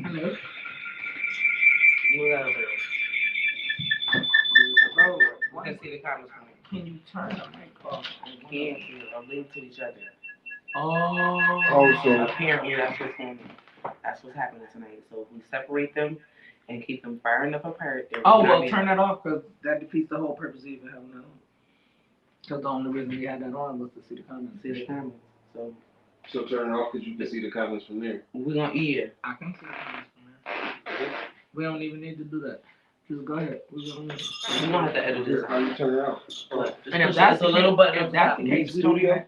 Hello. Whatever. Bro, You can see the comments from me. can you turn the mic off? We can't link to each other. Oh. So Apparently that's what's going on. That's what's happening tonight. So if we separate them and keep them far enough apart, Oh, well, turn that off because that defeats the whole purpose of even having that on. Because the only reason we had that on was to see the comments. See the comments. So turn it off because you can see the comments from there. We're gonna eat it. I can see the comments from there. We don't even need to do that. Just go ahead. We don't have to edit this. How you turn it out? And if that's a little button. if that's the case, we don't even.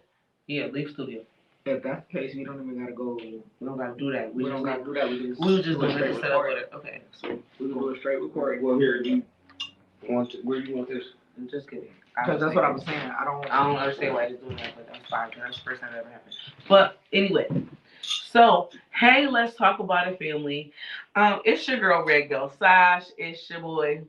Yeah, leave studio. If that's the case, we don't even gotta go. We don't gotta do that. We don't gotta do that. We'll just do it straight up with it. Okay. So we can do a straight recording. Well, here, you want to, where you want this? I'm just kidding. Because that's what I was saying. I don't understand why they're doing that, but that's fine. That's the first time that ever happened. But anyway, so hey, let's talk about it, family. It's your girl Red Girl Sash. It's your boy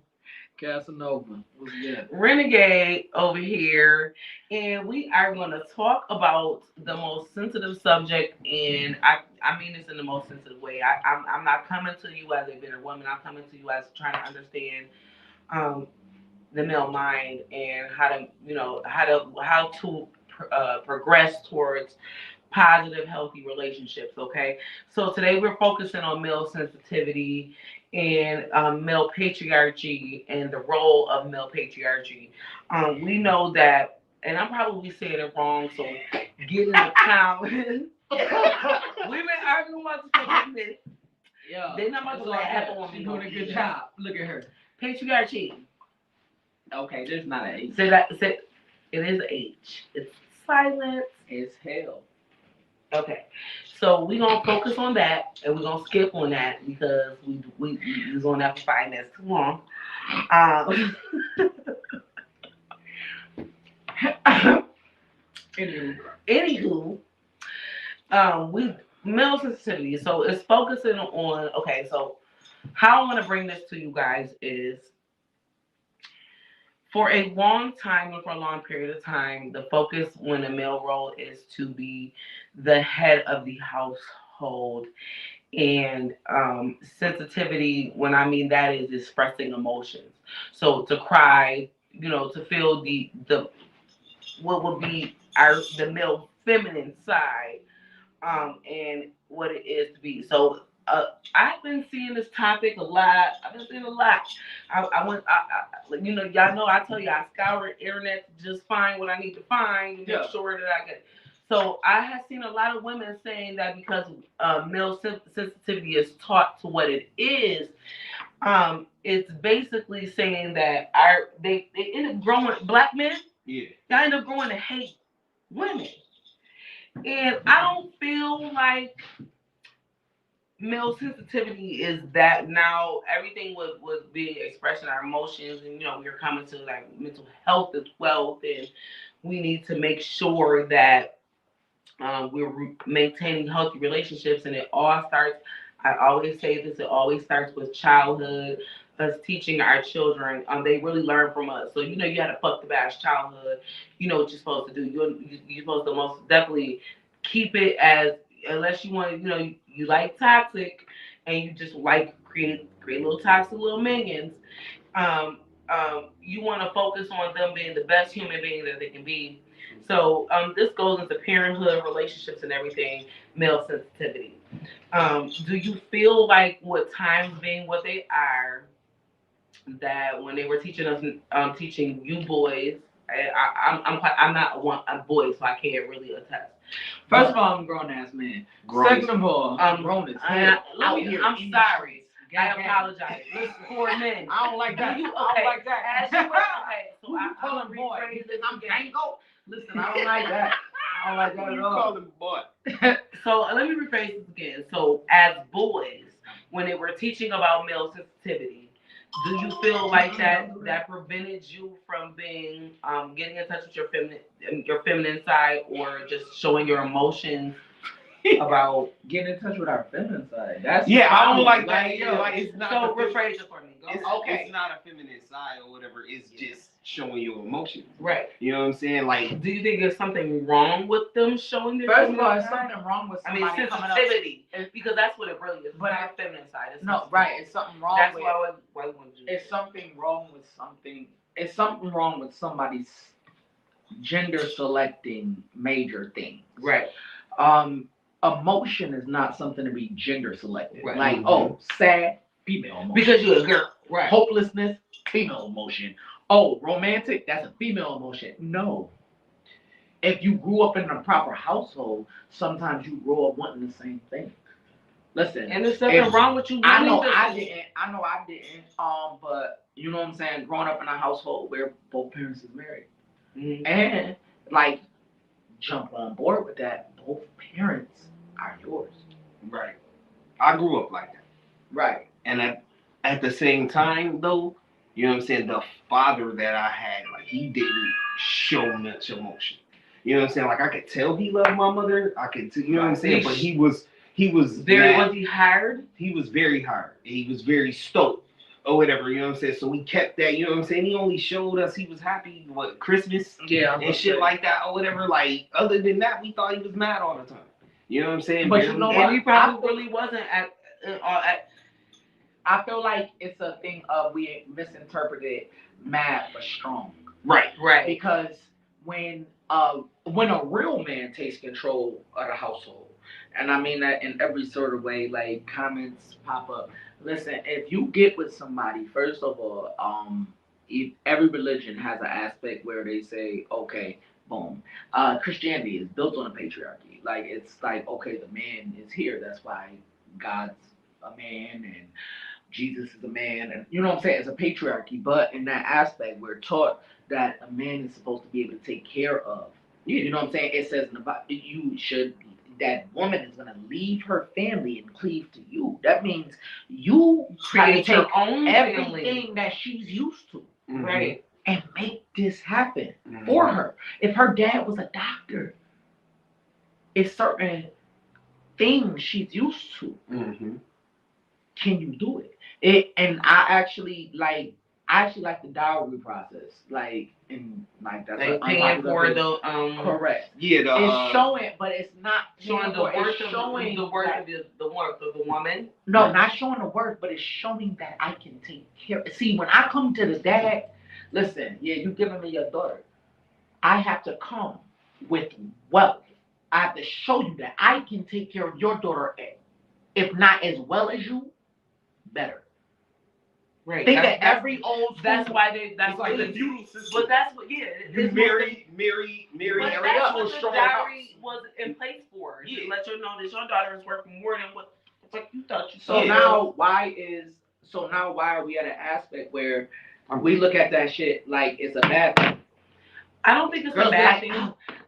Casanova. What's good? Renegade over here, and we are going to talk about the most sensitive subject. And I mean this in the most sensitive way. I'm not coming to you as a bitter woman. I'm coming to you as trying to understand the male mind and how to progress towards positive, healthy relationships. Okay, so today we're focusing on male sensitivity and male patriarchy and the role of male patriarchy. We know that, and I'm probably saying it wrong, so get in the comment. We've been arguing about this for a minute. Yeah, they're not about to laugh on me. She's doing a good job. Look at her. Patriarchy. Okay, there's not an H. Say it is an H. It's silent. It's hell. Okay, so we're gonna focus on that, and we're gonna skip on that because we was on that for 5 minutes too long. Anywho, we male sensitivity. So it's focusing on. Okay, so how I want to bring this to you guys is, for a long time and for a long period of time, the focus when the male role is to be the head of the household. And sensitivity, when I mean that, is expressing emotions. So to cry, to feel the what would be the male feminine side, and what it is to be. So I've been seeing this topic a lot. I've been seeing a lot. Y'all know I tell you I scour the internet to just find what I need to find and make sure that I get. So I have seen a lot of women saying that because male sensitivity is taught to what it is, it's basically saying that they end up growing, black men. Yeah. They end up growing to hate women, and I don't feel like male sensitivity is that. Now everything was being expressing our emotions, and we're coming to like mental health as well, and we need to make sure that we're maintaining healthy relationships. And it all starts, I always say this, it always starts with childhood, us teaching our children. They really learn from us. So you had a fuck the bash childhood. You know what you're supposed to do. You're supposed to most definitely keep it as, unless you want to, you like toxic and you just like create little toxic little minions. You want to focus on them being the best human being that they can be. So this goes into parenthood, relationships, and everything. Male sensitivity. Do you feel like, with times being what they are, that when they were teaching us, teaching you boys, I'm not a boy, so I can't really attest. First of all, I'm a grown ass man. Second of all, I'm grown as hell. I'm sorry. I apologize. For men. I don't like that. I don't like that. So I'm calling boy. I'm Django. Listen, I don't like that. I don't like that at all. You call him boy. So let me rephrase this again. So as boys, when they were teaching about male sensitivity, do you feel like that prevented you from being getting in touch with your feminine side, or just showing your emotions about getting in touch with our feminine side? I don't like that. It's not. So rephrase it for me. It's not a feminine side or whatever. It's just showing your emotions. Right. You know what I'm saying? Like, do you think there's something wrong with them showing their First of all, feminine it's side? something wrong with I mean, somebody coming up. sensitivity, because that's what it really is. But Not a feminine side. It's No, right. It's something wrong That's with. why we want to do It's something wrong with something. It's something wrong with somebody's gender selecting major things. Right. Emotion is not something to be gender selected. Right. Like, oh, sad, female emotion. Because you're a girl. Right. Hopelessness, female emotion. Oh, romantic, that's a female emotion. No. If you grew up in a proper household, sometimes you grow up wanting the same thing. Listen, and there's something wrong with you. I know I didn't. But you know what I'm saying. Growing up in a household where both parents is married, and like jump on board with that. Both parents are yours. right. I grew up like that. Right. And at the same time, though, you know what I'm saying, the father that I had, like, he didn't show much emotion. You know what I'm saying? Like, I could tell he loved my mother. I could, you know what I'm saying? But he was very, mad. was he hired? He was very hard. He was very stoked or whatever, you know what I'm saying? So we kept that, you know what I'm saying? He only showed us he was happy, Christmas and shit like that or whatever. Like, other than that, we thought he was mad all the time. You know what I'm saying? But you know what? And he probably really wasn't at I feel like it's a thing of we misinterpreted mad for strong. Right. Because when a real man takes control of the household, and I mean that in every sort of way, like comments pop up. Listen, if you get with somebody, first of all, every religion has an aspect where they say, okay, boom, Christianity is built on a patriarchy. Like it's like, okay, the man is here. That's why God's a man and Jesus is a man, and you know what I'm saying? It's a patriarchy, but in that aspect, we're taught that a man is supposed to be able to take care of. You know what I'm saying? It says in the Bible, that woman is gonna leave her family and cleave to you. That means you try to create your take own everything family. that she's used to, Right. and make this happen for her. If her dad was a doctor, it's certain things she's used to. Can you do it? And I actually like the dowry process, like that's Like paying for the correct. Yeah, It's showing, but it's not showing the worth of the woman. No, not showing the worth, but it's showing that I can take care. See, when I come to the dad, listen, yeah, you giving me your daughter. I have to come with wealth. I have to show you that I can take care of your daughter, if not as well as you, better. Right. Think that every old school, that's why the feudal system. But that's what you it's marry but that's what the dowry was in place for. To let you know that your daughter is worth more than what you thought you So now why are we at an aspect where we look at that shit like it's a bad thing? I don't think it's a bad thing.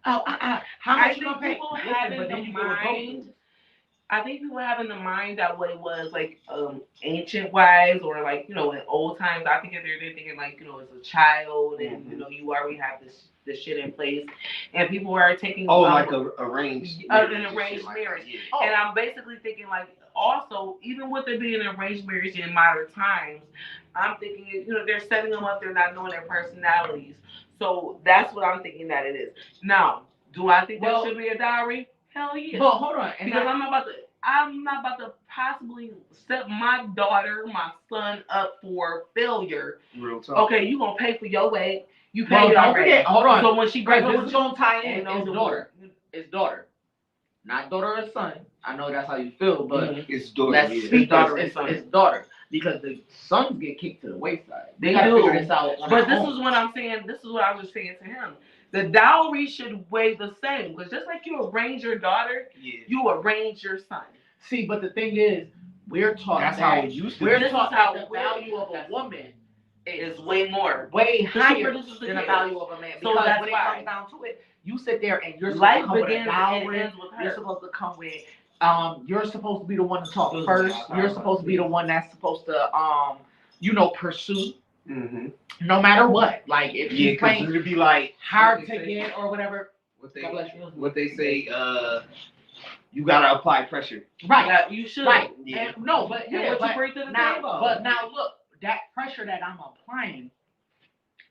How much you gonna pay? People have in the mind. I think people have in the mind that what it was like ancient wise or like, you know, in old times. I think if they're thinking like, you know, as a child and you know, you already have this shit in place and people are taking like a arranged an arranged marriage. Yeah. And I'm basically thinking like also, even with it being an arranged marriage in modern times, I'm thinking, you know, they're setting them up, they're not knowing their personalities. So that's what I'm thinking that it is. Now, do I think there should be a dowry? Hell yeah. But hold on, because I'm not about to possibly set my daughter, my son up for failure. Real talk. Okay, you gonna pay for your way. You pay it don't already. forget, hold on. So when she graduates, it's gonna tie in. It's daughter. It's daughter. Not daughter or son. I know that's how you feel, but it's daughter. Let's speak daughter. It's daughter. Because the sons get kicked to the wayside. They gotta figure this out on But their this own. is what I'm saying. This is what I was saying to him. The dowry should weigh the same. Because just like you arrange your daughter, you arrange your son. See, but the thing is, we're taught that's that how it used to be. we're taught that the value of a woman is way more. Way higher than the the value of a man. So Because that's when it why. comes down to it, you sit there and you're supposed Life to come with a begins dowry. and ends with her. You're supposed to come with you're supposed to be the one to talk first. You're supposed to be the one that's supposed to pursue. No matter what. Like if she's playing it'd be like hard to get or whatever. What they say, you gotta apply pressure. Right. Yeah, you should. Right. Yeah. And, no, but yeah, what you bring to the now, table. but now look, that pressure that I'm applying,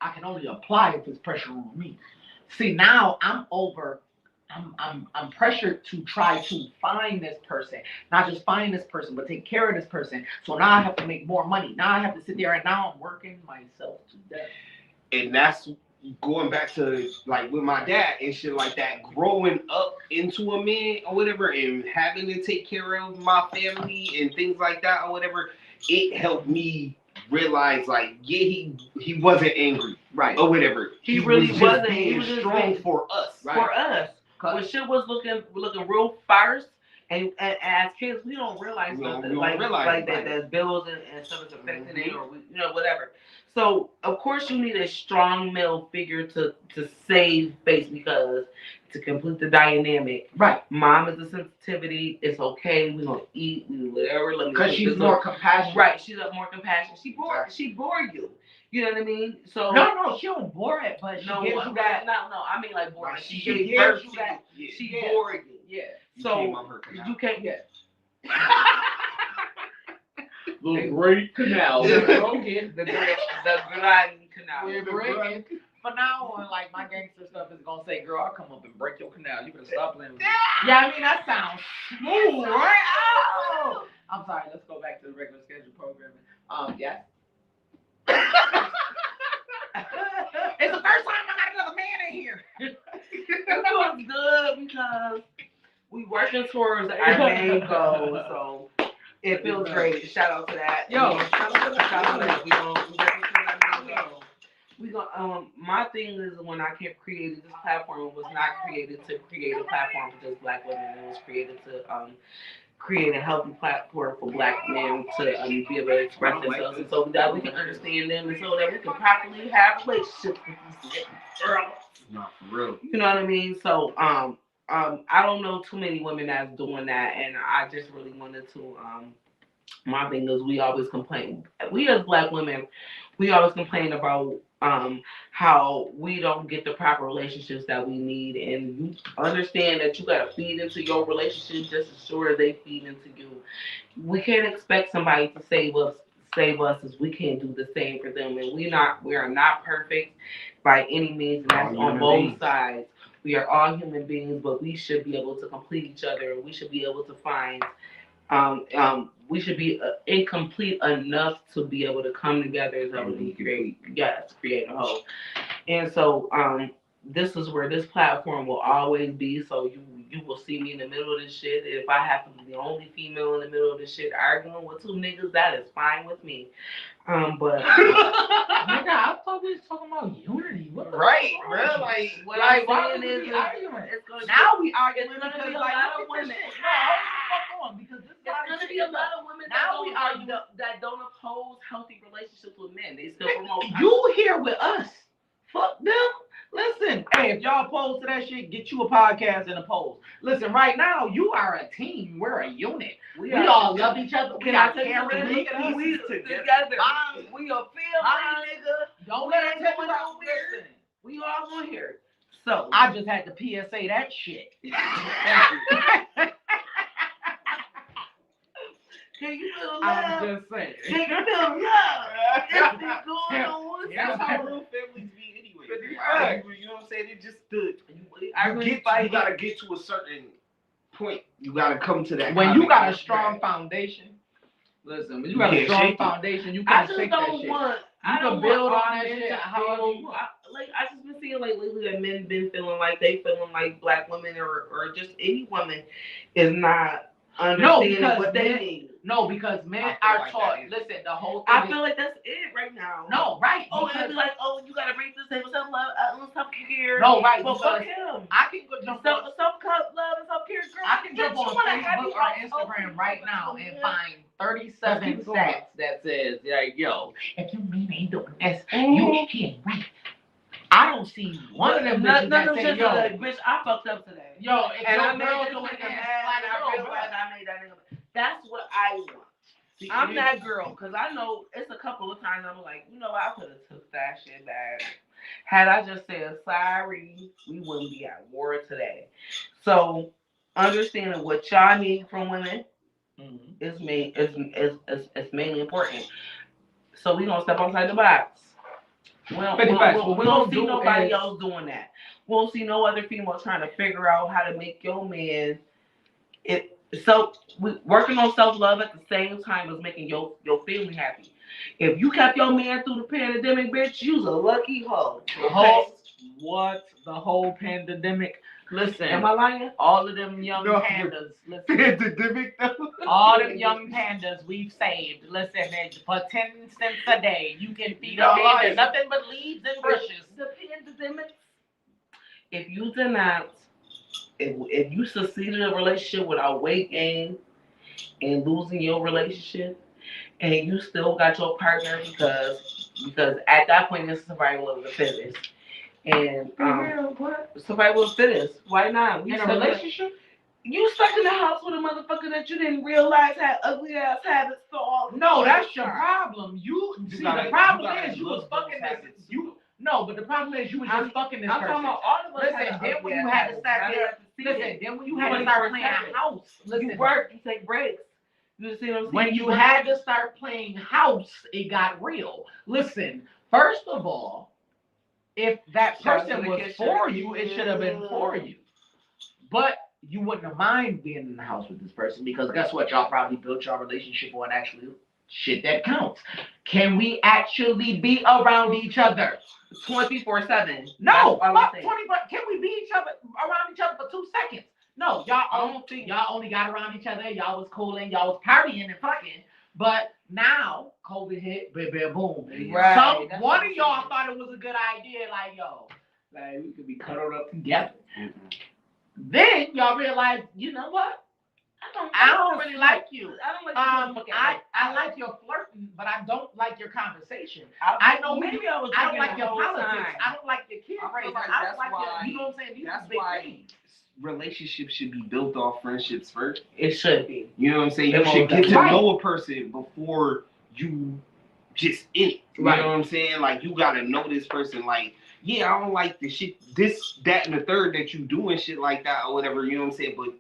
I can only apply if it's pressure on me. See, now I'm pressured to try to find this person, not just find this person, but take care of this person. So now I have to make more money. Now I have to sit there, and now I'm working myself to death. And that's going back to like with my dad and shit like that, growing up into a man or whatever, and having to take care of my family and things like that or whatever. It helped me realize, like, yeah, he wasn't angry, right, or whatever. He really was wasn't. Being he was just strong being, for us, right. For us. When shit was looking real fierce, and as kids, we don't realize nothing. Like that. There's bills and stuff is affecting it, or whatever. So of course you need a strong male figure to save face, because to complete the dynamic. Right. Mom is a sensitivity. It's okay. We gonna eat. We whatever. Because she's more compassionate. Right. She's more compassionate. She bore you. You know what I mean? So no, she don't bore it, but she gives you that. No, I mean like bore. She gave birth you to that. you. She bore you. Yeah. So you can't get the Great Canal. the Grand Canal. From now on, like, my gangster stuff is gonna say, "Girl, I'll come up and break your canal. You better stop playing with me." Yeah, I mean that sounds smooth, right? Oh. I'm sorry. Let's go back to the regular schedule programming. Yeah. It's the first time I got another man in here. It was good because we working towards our main goal, so it feels great. Shout out to that. Yo, shout out to that. We gonna my thing is, when I kept creating this platform, it was not created to create a platform for just Black women. It was created to create a healthy platform for Black men to be able to express themselves, and so that we can understand them, and so that we can properly have relationships with these girls. Not for real. You know what I mean? So I don't know too many women that's doing that, and I just really wanted to my thing is, we always complain. We as Black women, we always complain about how we don't get the proper relationships that we need, and you understand that you gotta feed into your relationship just as sure as they feed into you. We can't expect somebody to save us as we can't do the same for them, and we are not perfect by any means, and that's on both sides. We are all human beings, but we should be able to complete each other, and we should be able to find we should be incomplete enough to be able to come together as we create a whole. And so this is where this platform will always be. So you will see me in the middle of this shit. If I happen to be the only female in the middle of this shit arguing with two niggas, that is fine with me. But nigga, I thought we was talking about unity. Right, bro. Like what I'm saying is, it's gonna now we arguing because be a like, lot of women. Because this it's gonna be a lot of women that don't oppose healthy relationships with men. They still promote. You here with us? Fuck them. Listen, hey, if y'all oppose to that shit, get you a podcast and oppose. Listen, right now you are a team. We're a unit. We all love each other. We are caring. We together. We a family, nigga. Don't let it take out. Listen, we all gonna hear it. So I just had to PSA that shit. Can you feel love? I'm just saying. Can you feel love? It's been going on. That's how real families be anyway. Right. You know what I'm saying? It just you gotta get to a certain point. You gotta come to that. When you got a strong foundation, listen. When you got a strong foundation, you can shake that shit. You can build on that shit. I just been seeing like lately that men been feeling like Black women or just any woman is not understanding what they need. No, because men are taught. Listen, the whole thing. I feel like that's it right now. No, right. Oh, and be like, you gotta bring this table, self love, self care. No, right. But fuck him. I can go jump on self love and self care. I can jump on Facebook or Instagram right now and find 37 stats that says, like, yo, if your man ain't doing this, you can't right. I don't see one of them bitches that say, yo, bitch, I fucked up today. Yo, and I made doing it, and I realized I made that nigga. That's what I want. See, I'm that girl, because I know it's a couple of times I'm like, you know what, I could have took that shit back. Had I just said sorry, we wouldn't be at war today. So understanding what y'all need from women is mainly important. So we gonna step outside the box. Well, 50 facts. What we we don't gonna see do nobody is else doing that. We don't see no other female trying to figure out how to make your man it. So we working on self love at the same time as making your family happy. If you kept your man through the pandemic, bitch, you's a lucky hoe. Okay? what the whole pandemic. Listen, Am I lying? all of them young pandas. Listen, Pandemic though. all them young pandas we've saved. Listen, for 10 cents a day, you can feed a man. There's nothing but leaves and bushes. The pandemic. If you did not, if you succeeded in a relationship without weight gain and losing your relationship, and you still got your partner because at that point it's survival of the fittest. And survival of the fittest. Why not? In a relationship? You stuck in the house with a motherfucker that you didn't realize had ugly ass habits. So all no, that's your problem. You see, the problem is you was fucking this. No, but the problem is you was just fucking this person. I'm talking about all of us. Listen, then when you had to start there, listen, then when you had to start playing house, listen, you work, you take breaks. You see what I'm saying? When you had to start playing house, it got real. Listen, first of all, if that person was for you, it should have been for you. But you wouldn't have mind being in the house with this person because guess what? Y'all probably built your relationship on actually shit that counts. Can we actually be around each other 24/7? No, fuck 24. Can we be around each other for 2 seconds? No, y'all only got around each other. Y'all was cooling, y'all was partying and fucking. But now COVID hit, boom. Right. One of y'all thought it was a good idea, like yo, like we could be cuddled up together. Mm-hmm. Then y'all realize, you know what? I don't really like you. I don't like I like your flirting, but I don't like your conversation. I know maybe I don't like your politics. I don't like your kids. I don't like your, you know what I'm saying? That's why relationships should be built off friendships first. It should be. You know what I'm saying? You should get to know a person before you just in it. You know what I'm saying? Like you gotta know this person. Like, yeah, I don't like the shit, this, that, and the third that you do and shit like that or whatever. You know what I'm saying? But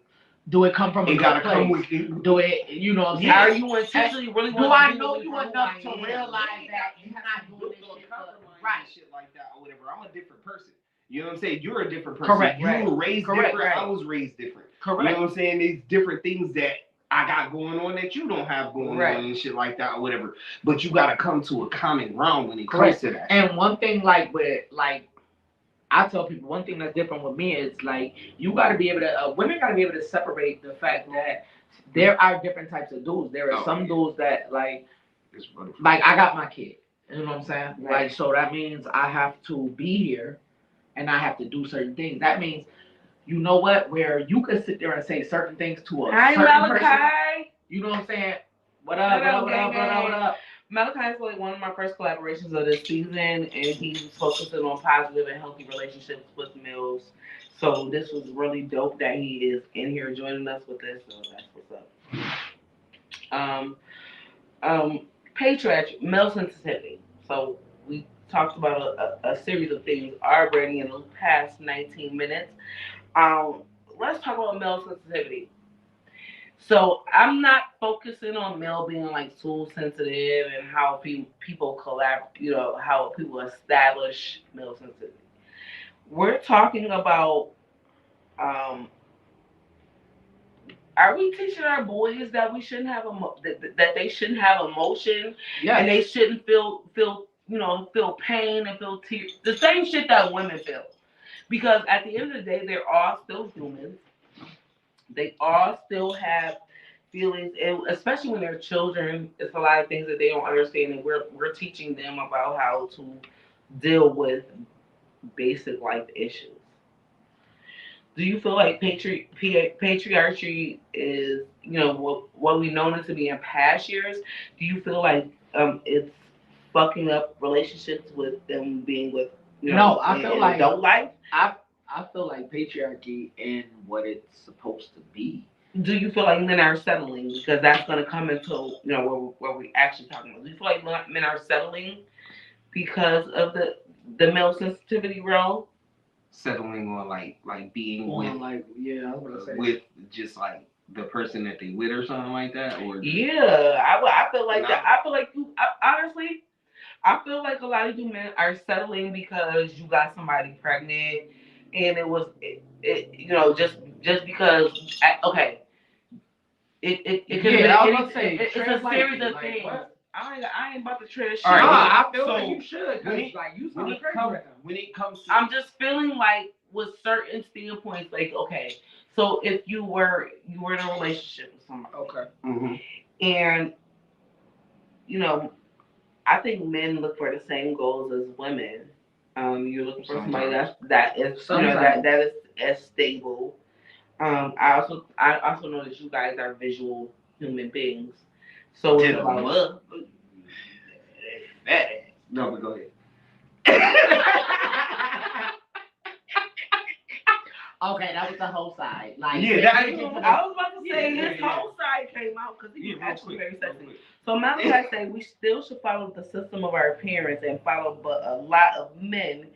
do it come from a good place? Do it, you know what I'm saying? Are you intentionally really do I know you enough to realize that you're not doing this shit shit like that or whatever? I'm a different person. You know what I'm saying? You're a different person. Correct. You were raised different. I was raised different. Correct. You know what I'm saying? There's different things that I got going on that you don't have going on and shit like that or whatever. But you gotta come to a common ground when it comes to that. And one thing I tell people, one thing that's different with me is like you got to be able to, women got to be able to separate the fact that there are different types of dudes. There are some dudes that like I got my kid. You know what I'm saying? Right. Like, so that means I have to be here and I have to do certain things. That means, you know what, where you could sit there and say certain things to a certain person. You know what I'm saying? What up? Malachi is like one of my first collaborations of this season, and he's focusing on positive and healthy relationships with males. So this was really dope that he is in here joining us with this. So that's what's up. Patriarchy, male sensitivity. So we talked about a series of things already in the past 19 minutes. Let's talk about male sensitivity. So I'm not focusing on male being like so sensitive and how people collaborate, how people establish male sensitivity. We're talking about, are we teaching our boys that we shouldn't have that they shouldn't have emotion and they shouldn't feel pain and feel tears, the same shit that women feel? Because at the end of the day, they're all still humans. They all still have feelings, and especially when they're children, it's a lot of things that they don't understand, and we're teaching them about how to deal with basic life issues. Do you feel like patriarchy is, what we know it to be in past years? Do you feel like it's fucking up relationships with them being with I feel like adult life? I feel like patriarchy and what it's supposed to be. Do you feel like men are settling? Because that's going to come into where we actually talking about. Do you feel like men are settling because of the male sensitivity role? Settling on like being with just like the person that they with or something like that, or I feel like that. I feel like honestly, I feel like a lot of you men are settling because you got somebody pregnant, and just because. Okay, it could have Yeah, I was been about to say, it's a tread series lightly. of Like things. what? I ain't about to tread shit. All right, Nah, well, I feel so like you should, when cause it like you when sound it crazy comes right now. when it comes to I'm just feeling like with certain standpoints, like okay, so if you were in a relationship with somebody, Okay. hmm and you know, I think men look for the same goals as women. You're looking for somebody that is Sometimes. that is as stable. I also know that you guys are visual human beings, so it's did a about what? Fat ass. No, but go ahead. Okay, that was the whole side. Like, Yeah, that that- is just I was about to say Yeah, his yeah. whole side came out because he was Yeah, real actually quick, very real sexy. quick. So Malachi said we still should follow the system of our parents and follow, but a lot of men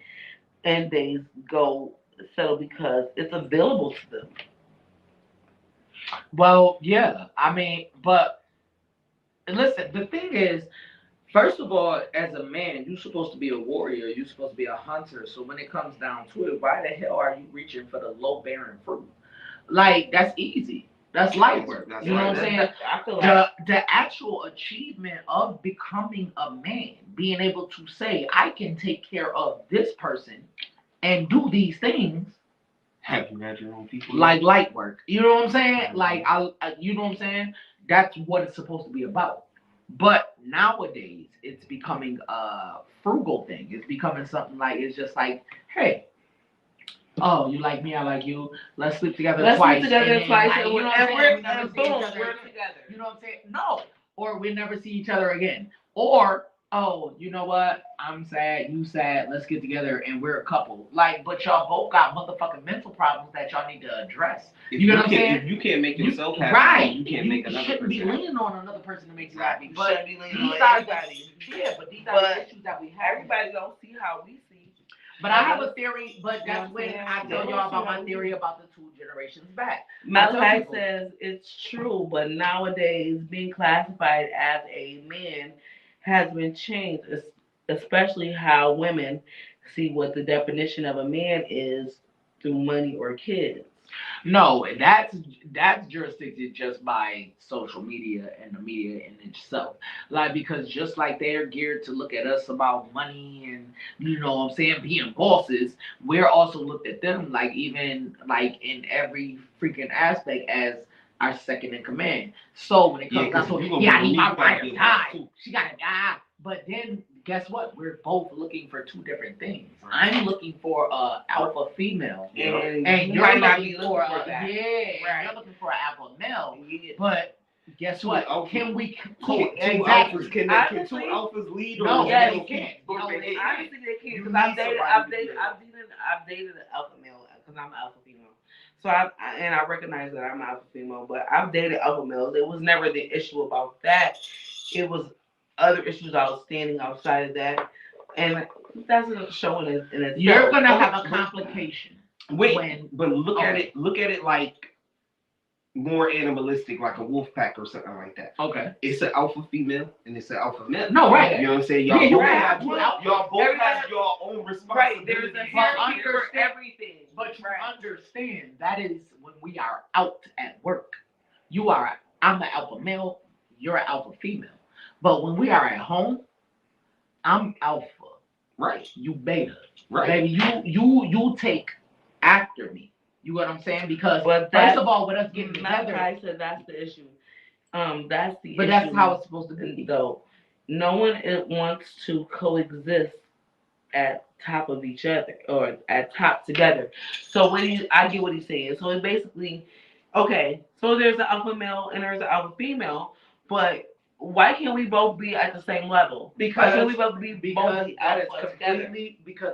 and days go settle because it's available to them. well, yeah. I mean, but listen, the thing is, first of all, as a man, you're supposed to be a warrior. You're supposed to be a hunter. So when it comes down to it, why the hell are you reaching for the low bearing fruit? Like that's easy. That's light work. That's You know light what I'm work. saying? I feel like The actual achievement of becoming a man, being able to say, I can take care of this person and do these things Have you had your own people? like light work. You know what I'm saying? Mhm. Like you know what I'm saying? That's what it's supposed to be about. But nowadays, it's becoming a frugal thing. It's becoming something like it's just like, hey, oh, you like me, I like you. Let's sleep together let's twice. sleep together and then, twice, like, and you know what I'm saying? We never see boom, each other we're again. together. You know what I'm saying? No. Or we never see each other again. Or, oh, you know what? I'm sad, you sad, let's get together and we're a couple. Like, but y'all both got motherfucking mental problems that y'all need to address. If You know what I'm saying? If you can't make yourself happy, right. you can't make another shouldn't person be happy. leaning on another person to make you happy. You But shouldn't be leaning on these are everybody. but these are the issues that we have. Everybody don't see how we see. But I have a theory, but You know that's what I'm when saying? I They tell don't y'all see about how my we theory do. about the 2 generations back. Malachi says it's true, but nowadays being classified as a man has been changed, especially how women see what the definition of a man is through money or kids. No, that's jurisdicted just by social media and the media in itself. Like because just like they're geared to look at us about money and you know what I'm saying, being bosses, we're also looked at them like even like in every freaking aspect as our second in command. So when it comes down to it, yeah, I need my ride or die. She gotta die. But then guess what? We're both looking for two different things. I'm looking for a alpha female, and you might not be looking for that. Yeah, you're looking for an alpha male. Yeah. But guess what? Can we two alphas can Honestly, two alphas lead? No, or yeah, they they can't. Honestly, they can't You because need I've dated an alpha male because I'm an alpha female. So I recognize that I'm an alpha female, but I've dated alpha males. It was never the issue about that. It was other issues outstanding outside of that, and that's a show in itself. You're gonna have a complication. Wait, but look at it. Look at it like more animalistic, like a wolf pack or something like that. Okay. It's an alpha female and it's an alpha male. No, right. You know what I'm saying? Y'all Y'all both both have your own responsibility. Right. There's a hierarchy for everything. But you understand that is when we are out at work. I'm an alpha male, you're an alpha female. But when we are at home, I'm alpha. Right. You beta. Right. Baby, you take after me. You know what I'm saying? Because first of all, with us getting together, I said that's the issue. That's the issue. But that's how it's supposed to be. Though no one wants to coexist at top of each other or at top together. So I get what he's saying. So it basically, okay. So there's an alpha male and there's an alpha female, but why can't we both be at the same level? Why can't we both be because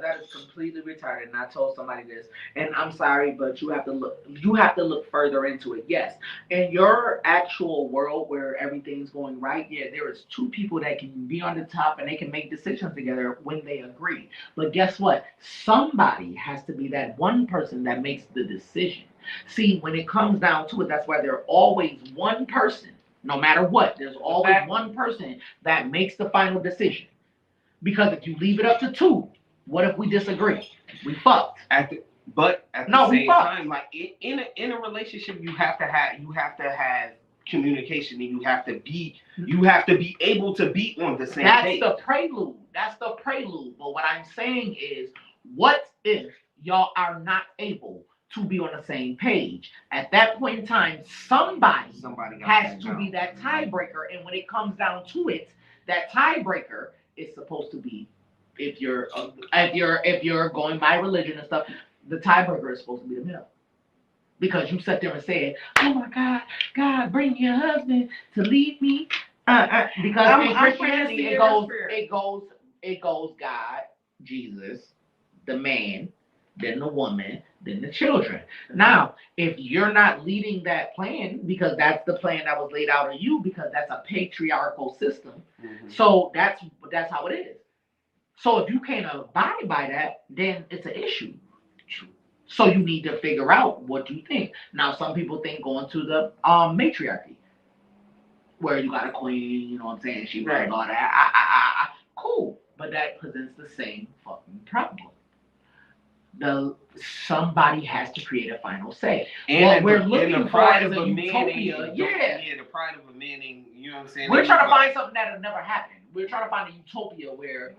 that is completely retarded. And I told somebody this, and I'm sorry, but you have to look further into it. Yes, in your actual world where everything's going right, yeah, there is two people that can be on the top and they can make decisions together when they agree. But guess what? Somebody has to be that one person that makes the decision. See, when it comes down to it, that's why there's always one person. No matter what, there's always one person that makes the final decision. Because if you leave it up to two, what if we disagree? We fucked. But at the same time, like in a relationship, you have to have communication, and you have to be able to be on the same page. That's the prelude. That's the prelude. But what I'm saying is, what if y'all are not able to be on the same page? At that point in time, somebody has to be that tiebreaker. And when it comes down to it, that tiebreaker is supposed to be, if you're going by religion and stuff, the tiebreaker is supposed to be the male. Because you sat there and said, "Oh my God, God, bring your husband to leave me." Because in Christianity, it goes God, Jesus, the man, then the woman, then the children. Now, if you're not leading that plan, because that's the plan that was laid out on you, because that's a patriarchal system, so that's how it is. So if you can't abide by that, then it's an issue. So you need to figure out what you think. Now, some people think going to the matriarchy, where you got a queen, you know what I'm saying? She runs all that. Cool. But that presents the same fucking problem. Somebody has to create a final say. And what we're looking for is a utopia. The pride of a man ain't, you know what I'm saying? We're trying to find something that'll never happen. We're trying to find a utopia where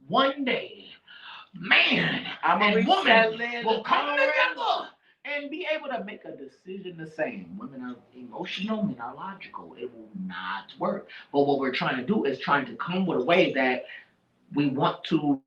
one day, man and woman will come together and be able to make a decision the same. Women are emotional, men are logical. It will not work. But what we're trying to do is trying to come with a way that we want to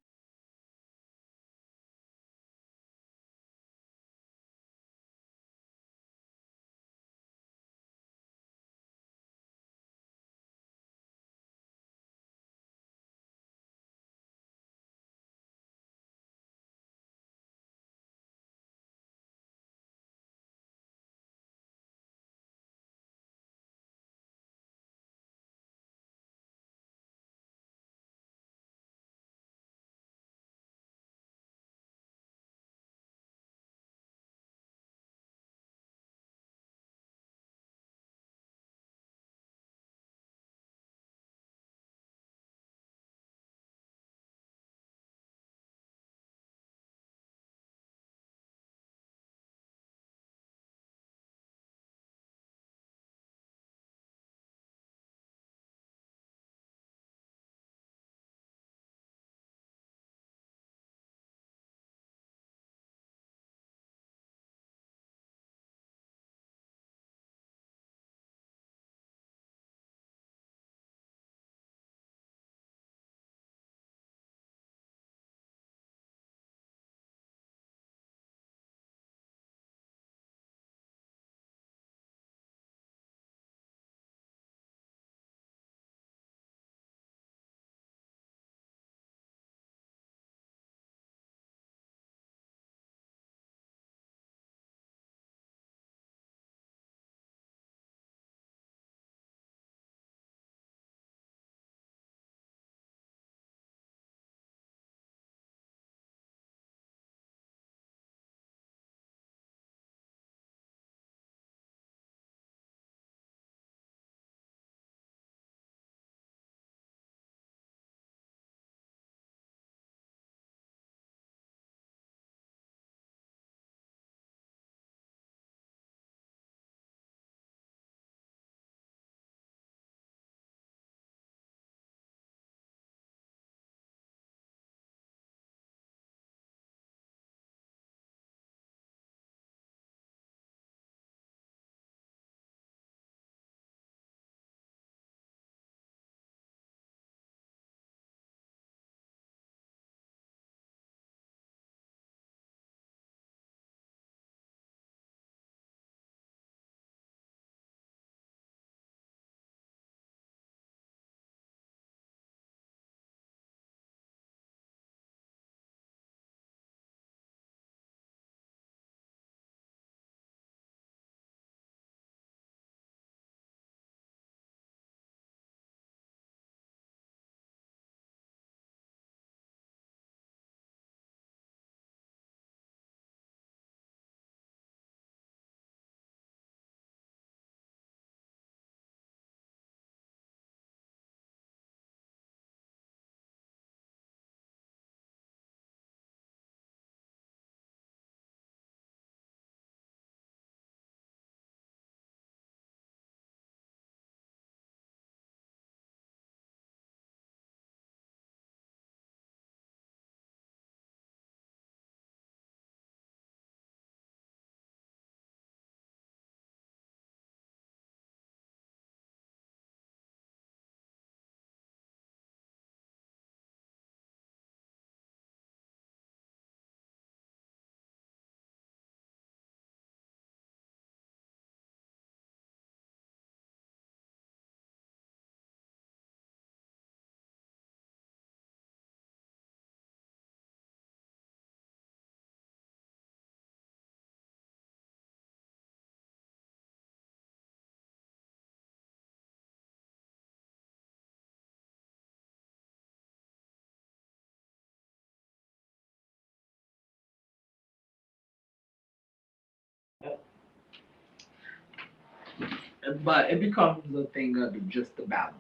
but it becomes a thing of just the balance.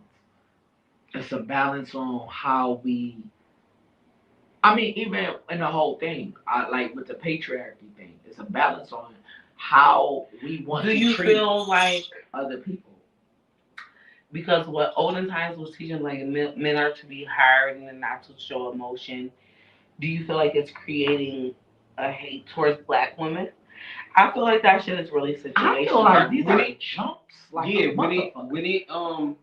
It's a balance on how we. I mean, even in the whole thing, I like with the patriarchy thing. It's a balance on how we want Do to you treat feel like other people. because what olden times was teaching like men are to be hard and not to show emotion? Do you feel like it's creating a hate towards black women? I feel like that shit is really situational. I feel like these are jumps. Like Yeah, a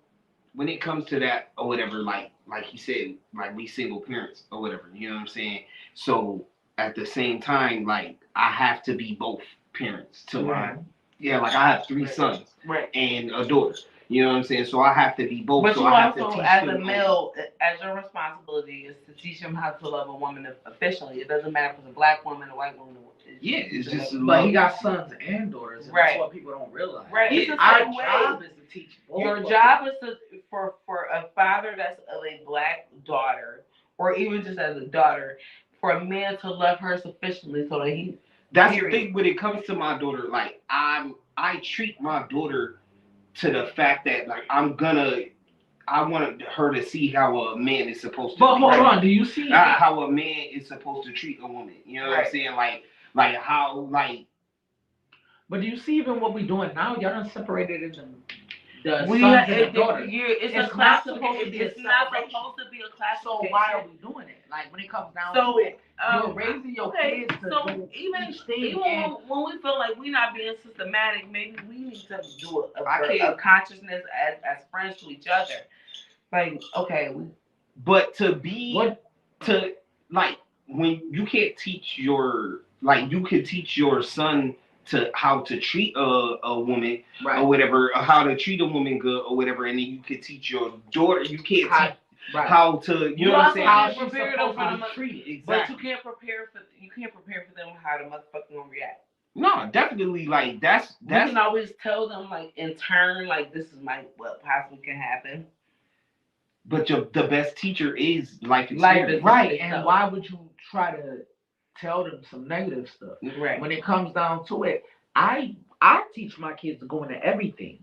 when it comes to that or whatever, like he said, like we single parents or whatever, you know what I'm saying? So at the same time, like I have to be both parents to my like I have three sons Right. and a daughter. You know what I'm saying? So I have to be both. But so you I have to also, teach as them a male, as your responsibility is to teach them how to love a woman efficiently. It doesn't matter if it's a black woman, a white woman. Yeah, it's just but he got sons and daughters, and that's what people don't realize. Right. Yeah, our job is to teach both. Your job is to for a father that's of a black daughter, or even just as a daughter, for a man to love her sufficiently so that he. That's the thing when it comes to my daughter. Like I treat my daughter to the fact that like I wanted her to see how a man is supposed to. But hold on, do you see how a man is supposed to treat a woman? You know what I'm saying? Like how like. But do you see even what we're doing now? Y'all done separated into the sons and the daughters. It's not supposed to be a class. So why are we doing it? Like when it comes down to it, you're raising your kids to do even each thing. When we feel like we're not being systematic, maybe we need to do a consciousness as friends to each other. Like okay, but to be to like when you can't teach your you can teach your son to how to treat a woman or whatever, or how to treat a woman good or whatever, and then you can teach your daughter. You can't teach how to, you know what I'm saying? How she's supposed to be treated. Exactly. But you can't prepare for them how the motherfucker gonna react. No, definitely. Like that's. We can always tell them like in turn, like this is what possibly can happen. But the best teacher is life experience. Right? And why would you try to tell them some negative stuff? Right. When it comes down to it, I teach my kids to go into everything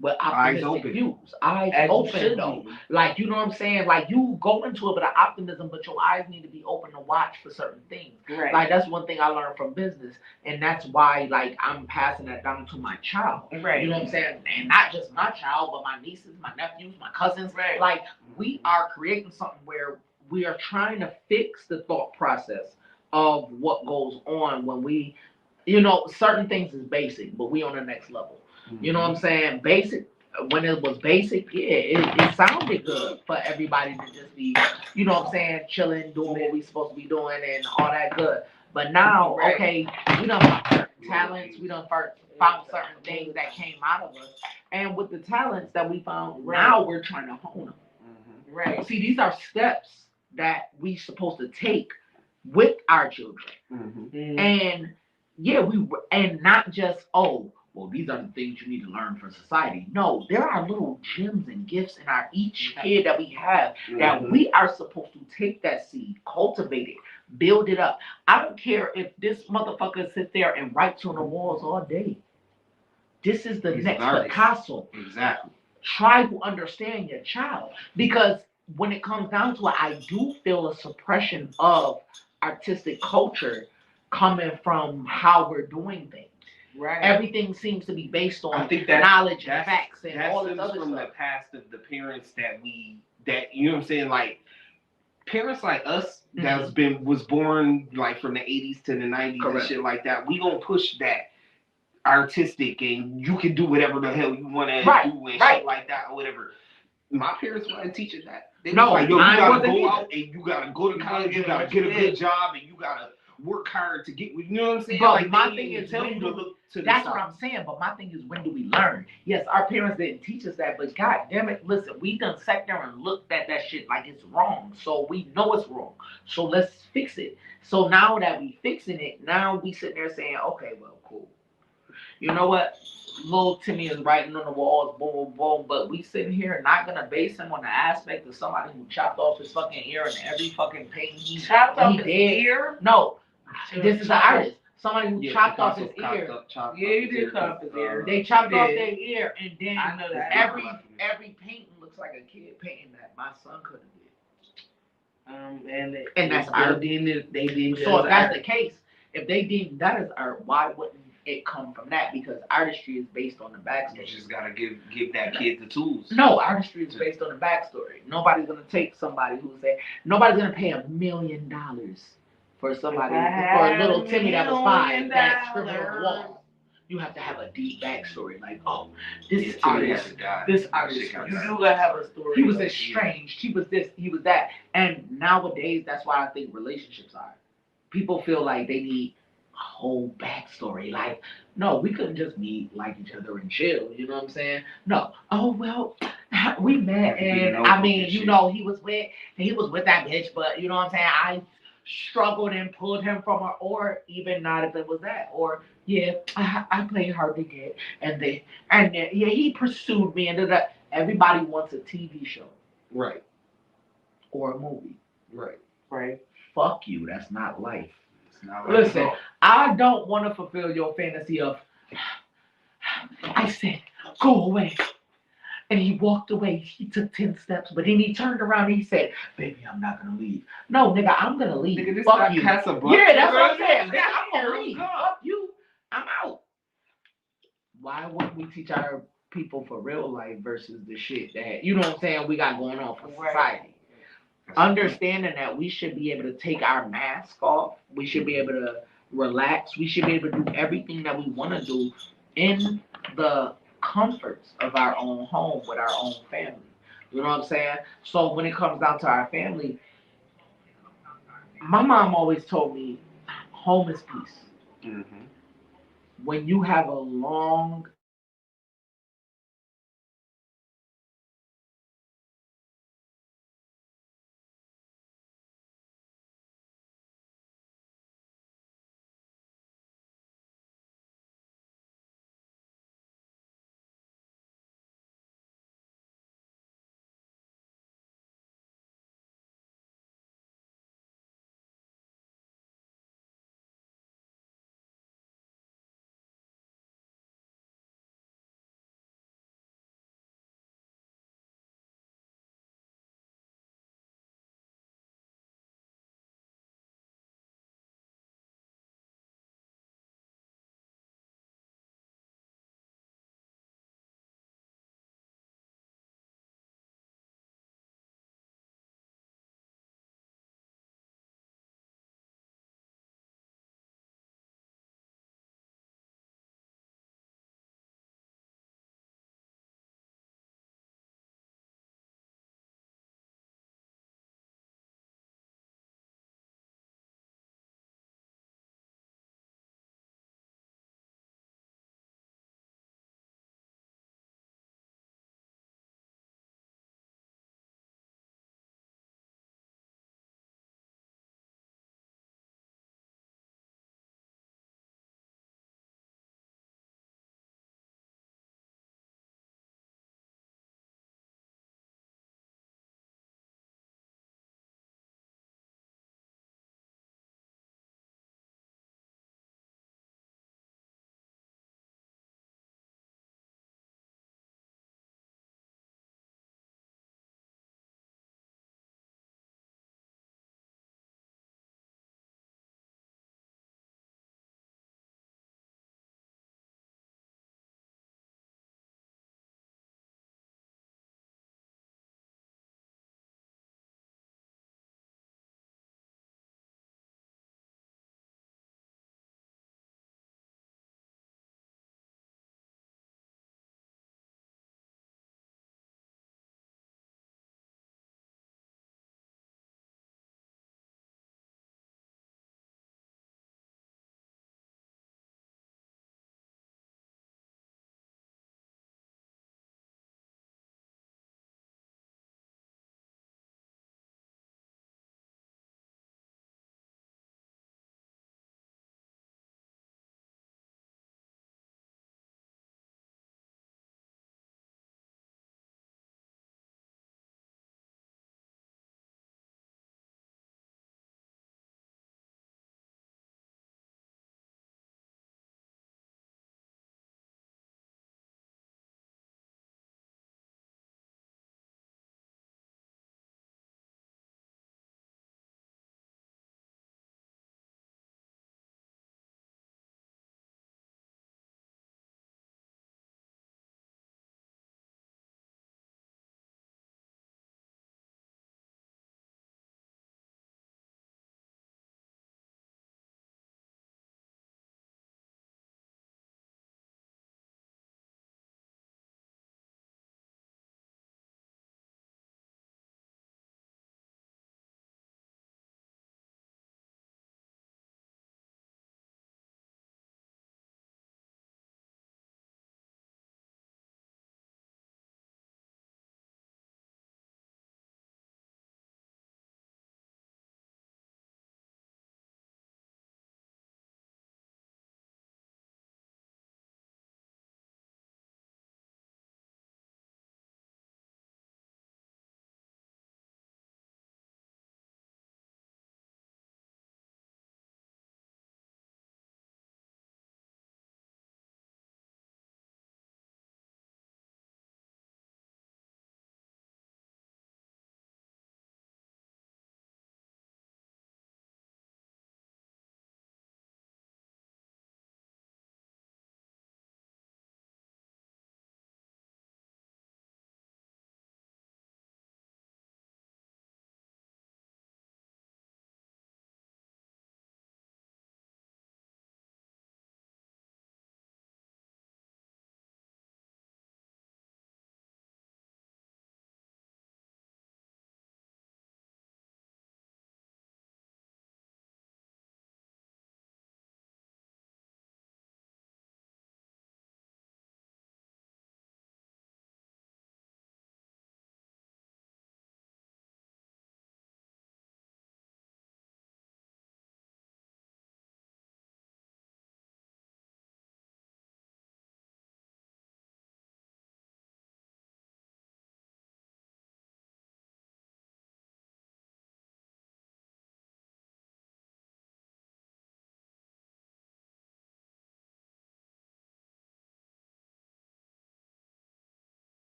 with optimistic views. Eyes open though. Like you know what I'm saying? Like you go into it with an optimism, but your eyes need to be open to watch for certain things. Right. Like that's one thing I learned from business, and that's why like I'm passing that down to my child. Right. You know what I'm saying? And not just my child, but my nieces, my nephews, my cousins. Right. Like we are creating something where we are trying to fix the thought process of what goes on when we, you know, certain things is basic, but we on the next level. Mm-hmm. You know what I'm saying? Basic, when it was basic, it sounded good for everybody to just be, you know what I'm saying, chilling, doing what we supposed to be doing and all that good. But now, okay, we done found talents, we done found certain things that came out of us. And with the talents that we found, now we're trying to hone them. Mm-hmm. Right. See, these are steps that we supposed to take with our children. Mm-hmm. And and not just, oh, well, these are the things you need to learn for society. No, there are little gems and gifts in each kid that we have that we are supposed to take that seed, cultivate it, build it up. I don't care if this motherfucker sits there and writes on the walls all day. This is the next Picasso. Exactly. Try to understand your child, because when it comes down to it, I do feel a suppression of artistic culture coming from how we're doing things. Right. Everything seems to be based on knowledge and facts and all this other from stuff. The past of the parents that you know what I'm saying, like parents like us that was born like from the 80s to the 90s and shit like that. We gonna push that artistic and you can do whatever the hell you want to do and shit like that or whatever. My parents weren't teaching that. They was like, yo, you gotta go out and you gotta go to college, you gotta get a good job, and you gotta work hard to get. You know what I'm saying? But like, my thing is, that's what I'm saying. But my thing is, when do we learn? Yes, our parents didn't teach us that, but god damn it, listen, we done sat there and looked at that shit like it's wrong. So we know it's wrong. So let's fix it. So now that we fixing it, now we sitting there saying, okay, well, cool. You know what? Little Timmy is writing on the walls, boom, boom, boom, but we sitting here not gonna base him on the aspect of somebody who chopped off his fucking ear and every fucking painting he chopped off his did. Ear? No, this is an artist. Somebody who Yeah, chopped off Picasso his ear. Yeah, he did cut off his ear. They chopped off did. their ear, and then I know that. every painting looks like a kid painting that my son couldn't do. And that's still art. they deemed it So as if that's art. the case, if they deem that as art, why wouldn't it come from that? Because artistry is based on the You backstory. just gotta give that kid the tools. No, artistry is based on the backstory. Nobody's gonna take somebody who say nobody's gonna pay $1 million for somebody for a little Timmy that was 5 that scribbled on the wall. You have to have a deep backstory, like, oh, this artist, you do gotta have a story. He was estranged. He was this. He was that. And nowadays, that's why I think relationships are. People feel like they need a whole backstory. Like, no, we couldn't just meet, like each other and chill. You know what I'm saying? No. Oh well, we met, and I mean, you know, he was with that bitch, but you know what I'm saying? I struggled and pulled him from her, or even not if it was that, or yeah, I played hard to get, and yeah, he pursued me, and everybody wants a TV show, Right. or a movie, Right. Fuck you, that's not life. It's not like Listen, I don't want to fulfill your fantasy of. I said, go away. And he walked away. He took 10 steps, but then he turned around and he said, baby, I'm not going to leave. No, nigga, I'm going to leave. Nigga, this Fuck not you. Casablanca. Yeah, that's what I'm saying. Nigga, Nigga, I'm going to leave. go. Fuck you. I'm out. Why wouldn't we teach our people for real life versus the shit that, you know what I'm saying, we got going on for society? Understanding that we should be able to take our mask off. We should be able to relax. We should be able to do everything that we want to do in the comforts of our own home with our own family. You know what I'm saying? So when it comes down to our family, my mom always told me, home is peace. Mm-hmm. When you have a long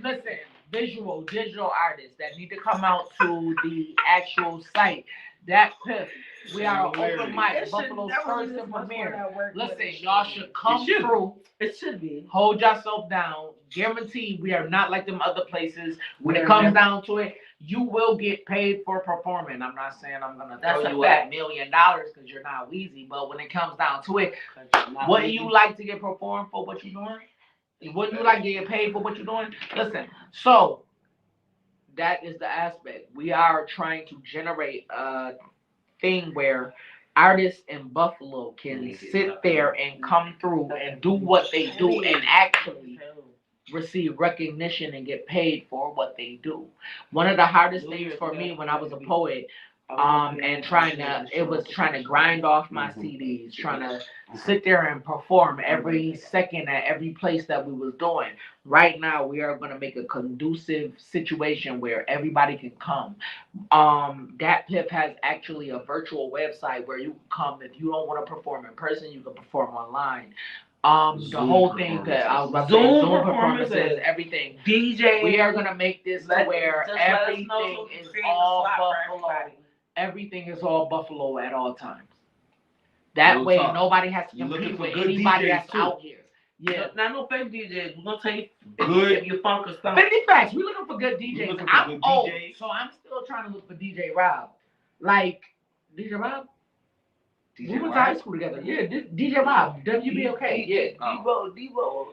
Listen, visual, digital artists that need to come out to the actual site. That Piff. We are open mic, Buffalo's first and premiere. Listen, y'all should come through. It should be. Hold yourself down. Guaranteed, we are not like them other places. When it comes down to it, you will get paid for performing. I'm not saying I'm gonna throw you $1 million because you're not Weezy, but when it comes down to it, wouldn't you like to get performed for what you're doing? Wouldn't you like to get paid for what you're doing? Listen, so that is the aspect. We are trying to generate a thing where artists in Buffalo can sit there and come through and do what they do and actually receive recognition and get paid for what they do. One of the hardest things for me when I was a poet, and trying to grind off my CDs, trying to sit there and perform every second at every place that we was doing. Right now, we are going to make a conducive situation where everybody can come. Dat Pip has actually a virtual website where you can come. If you don't want to perform in person, you can perform online. The whole thing that I was about to say, Zoom performances, everything. DJ. We are gonna make this to where everything is all Buffalo. Everything is all Buffalo at all times. That way, nobody has to compete with anybody that's out here. Yeah. Not no fake DJs. We're gonna tell you good if you funk or something. 50 facts. We're looking for good DJs. I'm old, so I'm still trying to look for DJ Rob. Like DJ Rob. We went to high school together. Yeah, DJ Rob, WBOK. Yeah, Debo.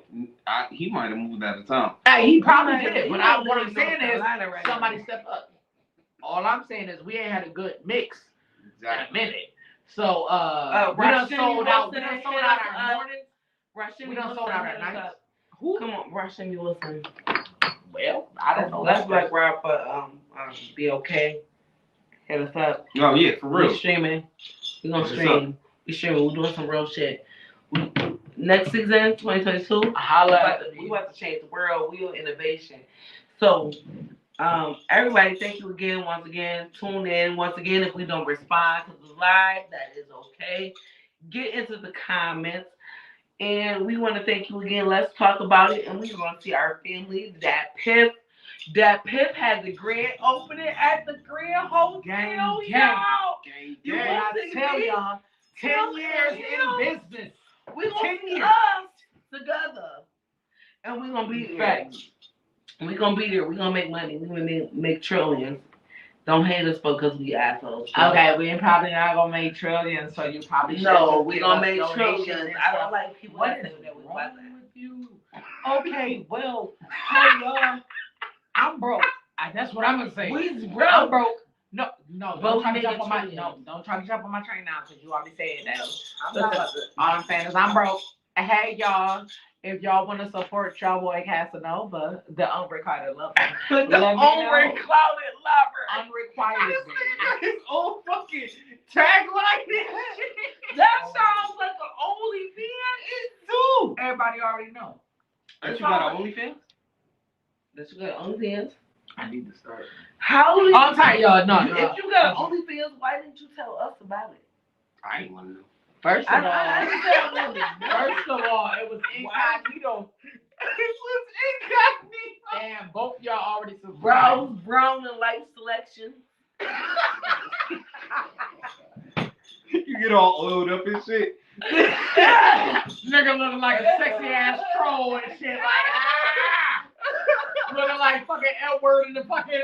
He might have moved out of town. He probably did. But what I'm saying is, somebody step up. All I'm saying is, we ain't had a good mix in a minute. So we done sold out. We done sold out our mornings. We done sold out our nights. Who? Come on, Russian, you listen. Well, I don't know. Let's Black Rob for BOK. Hit us up. Oh yeah, for real. We streaming. We gonna stream. We streaming. We doing some real shit. Next season, 2022. Holla. We about to change the world. We are innovation. So, everybody, thank you again. Once again, tune in. Once again, if we don't respond to the live, that is okay. Get into the comments. And we want to thank you again. Let's talk about it. And we're going to see our family, Dat Pip. Dat Pip has a grand opening at the Grand Hotel, y'all. You want to tell y'all, 10 years in business. We're going to see us together. And we're going to be there. We're going to be there. We're going to make money. We're going to make trillions. Don't hate us because we assholes. Okay, we probably not going to make trillions, so you probably should. No, we're going to make trillions. I don't like people that say that we like that. With you. Okay, well, hey, y'all. I'm broke. That's what I'm gonna say. I'm broke. No. Don't try to jump on my train now because you already said that. All I'm saying is I'm broke. Hey y'all, if y'all want to support y'all boy Casanova, the unrequited lover. The unrequited lover. Unrequited. His old fucking tagline. That sounds like an OnlyFans. It do. Everybody already know. You got an OnlyFans? That you got OnlyFans? I need to start. How? I'm tired, y'all. No. If you got OnlyFans, why didn't you tell us about it? I ain't want to know. First of all, it was incognito. It was incognito. And both y'all already subscribed. Brown and light selection. You get all oiled up and shit. Nigga looking like a sexy ass troll and shit like looking like fucking Edward in the fucking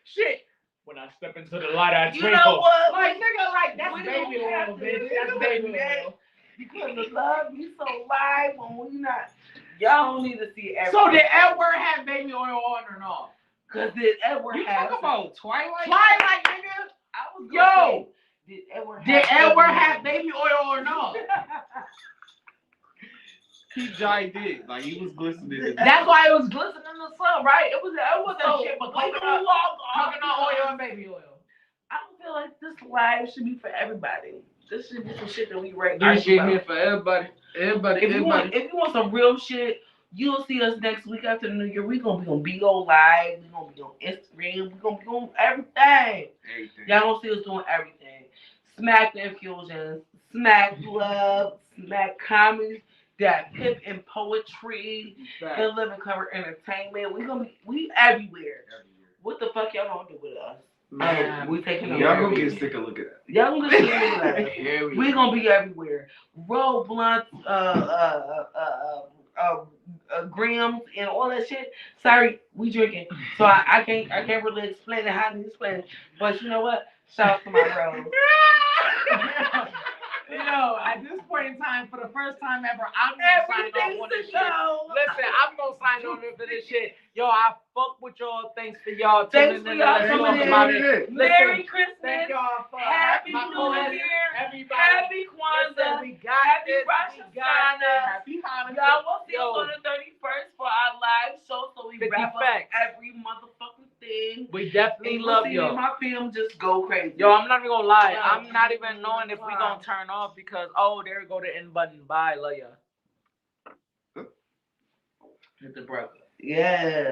shit. When I step into the light, I twinkle. You know what? Like nigga, like that's baby oil, bitch. That's baby oil. Because the love be so live when we not. Y'all don't need to see Edward. So did Edward have baby oil on or not? Cause did Edward you have? You talk about Twilight? Twilight, nigga. I was yo. Say, did Edward have baby oil or not? He giant did. Like he was glistening. That's why it was glistening in the sun, right? It was shit, but coconut oil and baby oil. I don't feel like this live should be for everybody. This should be some shit that we rate. This shit here for everybody. If you want some real shit, you'll see us next week after the New Year. We're gonna be on BO Live. We're gonna be on Instagram. We're gonna be on everything. Y'all gonna see us doing everything. Smack the Infusions, Smack Love, Smack Comedy. that pip and poetry and living cover entertainment. We everywhere. What the fuck y'all gonna do with us? Man, we taking y'all gonna get sick of looking at. Y'all gonna get sick of looking at us. We gonna be everywhere. Roll blunts, grams, and all that shit. Sorry, we drinking, so I can't really explain it how to explain it. But you know what? Shout out to my bros. Yo, at this point in time, for the first time ever, I'm gonna sign off on this shit. Listen, I'm gonna sign on for this shit. Yo, I fuck with y'all. Thanks for y'all tuning in. Merry Christmas. Thank y'all for Happy New Year. Everybody. Happy Kwanzaa. Listen, we got Happy this. Rosh We got this. Happy Hanukkah. Y'all will see us on the 31st for our live show, so we wrap up every motherfucking thing. We definitely love y'all. My film just go crazy. Yo, I'm not even gonna lie. I'm not even knowing if we gonna turn off because there go the end button. Bye, love ya. Hit the brother. Yeah.